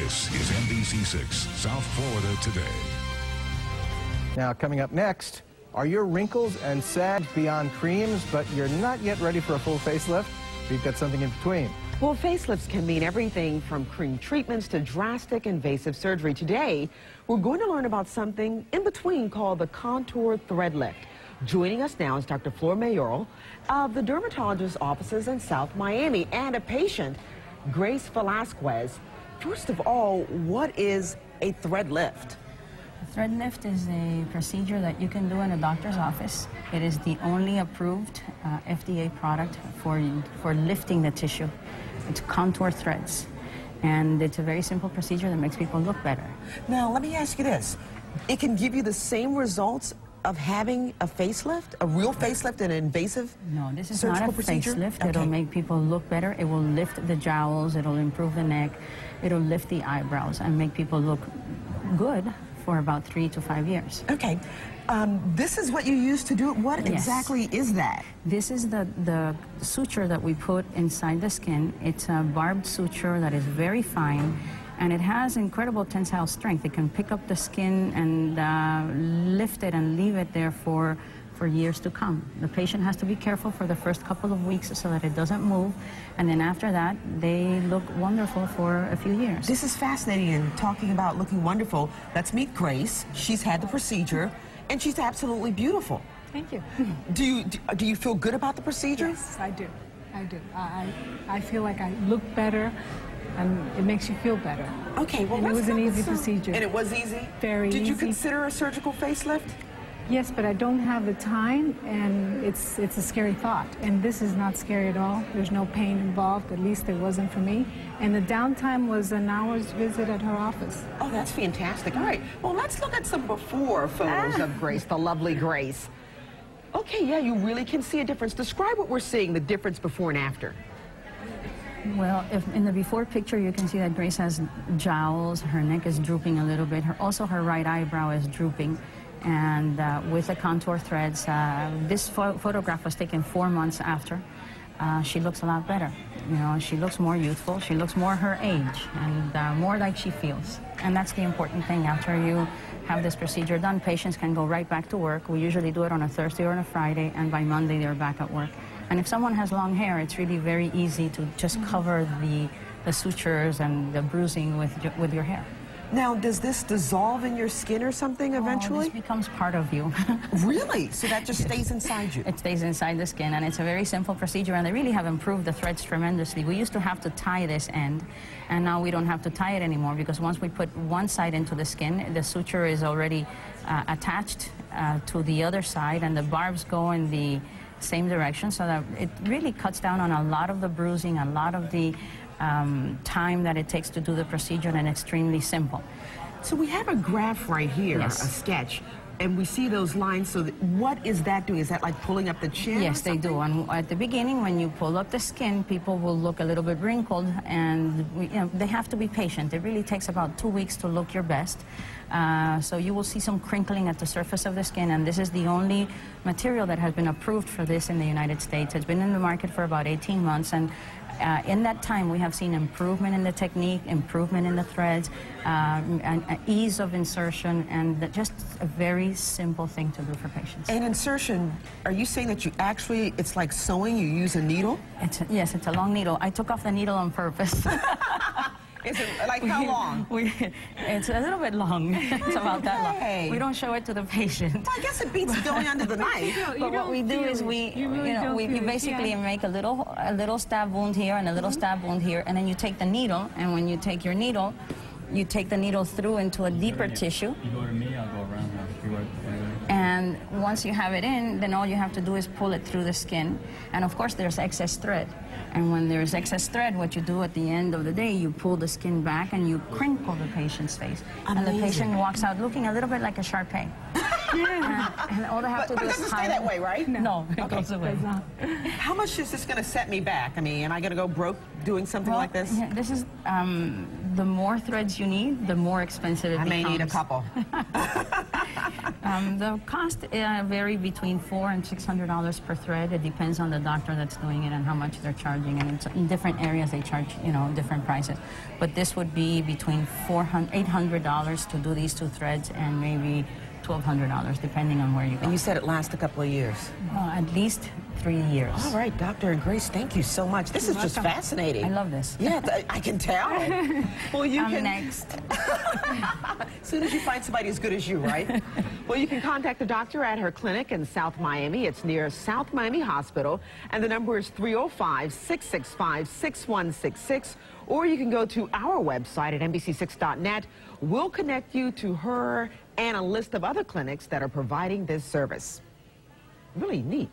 This is NBC6 South Florida Today. Now, coming up next, are your wrinkles and sags beyond creams, but you're not yet ready for a full facelift? We've got something in between. Well, facelifts can mean everything from cream treatments to drastic invasive surgery. Today, we're going to learn about something in between called the contour thread lift. Joining us now is Dr. Flor Mayoral of the dermatologist's offices in South Miami and a patient, Grace Velasquez. First of all, what is a thread lift? A thread lift is a procedure that you can do in a doctor's office. It is the only approved FDA product for lifting the tissue. It's contour threads. And it's a very simple procedure that makes people look better. Now, let me ask you this. It can give you the same results of having a facelift, a real facelift, and an invasive No, this is surgical not a procedure? facelift. Okay. It'll make people look better. It will lift the jowls. It'll improve the neck. It'll lift the eyebrows and make people look good for about 3 to 5 years. Okay. This is what you use to do it. What exactly is that? This is the suture that we put inside the skin. It's a barbed suture that is very fine, and it has incredible tensile strength. It can pick up the skin and lift it and leave it there for years to come. The patient has to be careful for the first couple of weeks so that it doesn't move, and then after that, they look wonderful for a few years. This is fascinating, and talking about looking wonderful, let's meet Grace. She's had the procedure, and she's absolutely beautiful. Thank you. Do you feel good about the procedure? Yes, I do. I do. I feel like I look better, and it makes you feel better. Okay, well, and it was an easy procedure. And it was easy? Very easy. Did you consider a surgical facelift? Yes, but I don't have the time, and it's a scary thought. And this is not scary at all. There's no pain involved, at least there wasn't for me. And the downtime was an hour's visit at her office. Oh, that's fantastic. All right, well, let's look at some before photos of Grace, the lovely Grace. Okay, yeah, you really can see a difference. Describe what we're seeing, the difference before and after. Well, if in the before picture, you can see that Grace has jowls. Her neck is drooping a little bit. Also, her right eyebrow is drooping. And with the contour threads, this photograph was taken 4 months after. She looks a lot better. You know, she looks more youthful. She looks more her age and more like she feels. And that's the important thing. After you have this procedure done, patients can go right back to work. We usually do it on a Thursday or on a Friday, and by Monday they're back at work. And if someone has long hair, it's really very easy to just cover the sutures and the bruising with your hair. Now, does this dissolve in your skin or something eventually? This becomes part of you. Really? So that just stays inside you? It stays inside the skin, and it's a very simple procedure, and they really have improved the threads tremendously. We used to have to tie this end, and now we don't have to tie it anymore, because once we put one side into the skin, the suture is already attached to the other side, and the barbs go in the same direction, so that it really cuts down on a lot of the bruising, a lot of the time that it takes to do the procedure, and extremely simple. So we have a graph right here, Yes. a sketch, and we see those lines. So what is that doing? Is that like pulling up the chin? Yes, they do. And at the beginning, when you pull up the skin, people will look a little bit wrinkled, and they have to be patient. It really takes about 2 weeks to look your best. So you will see some crinkling at the surface of the skin, and this is the only material that has been approved for this in the United States. It's been in the market for about 18 months, and in that time, we have seen improvement in the technique, improvement in the threads, and ease of insertion, and just a very simple thing to do for patients. And insertion, are you saying that you actually, it's like sewing, you use a needle? Yes, it's a long needle. I took off the needle on purpose. Is it like how long? It's a little bit long. It's about that long. We don't show it to the patient. Well, I guess it beats going under the knife. But what we do is we basically make a little stab wound here and a little stab wound here, and then you take the needle, and when you take your needle, you take the needle through into a deeper tissue. You go to me, I'll go around her. And once you have it in, then all you have to do is pull it through the skin. And of course, there's excess thread. And when there's excess thread, what you do at the end of the day, you pull the skin back and you crinkle the patient's face. Amazing. And the patient walks out looking a little bit like a Shar-Pei. And all they have to do is it doesn't stay that way, right? No, it goes away. How much is this going to set me back? I mean, am I going to go broke doing something like this? Yeah, this is the more threads you need, the more expensive it becomes. I may need a couple. The cost vary between $400 and $600 per thread. It depends on the doctor that's doing it and how much they're charging. And in different areas, they charge, you know, different prices. But this would be between $800 to do these 2 threads, and maybe $1,200, depending on where you go. And you said it lasts a couple of years. At least 3 years. All right, Dr. and Grace, thank you so much. This is just fascinating. I love this. Yeah, I can tell. Well, you I'm can next. As soon as you find somebody as good as you, right? Well, you can contact the doctor at her clinic in South Miami. It's near South Miami Hospital, and the number is 305-665-6166. Or you can go to our website at NBC6.net. We'll connect you to her and a list of other clinics that are providing this service. Really neat.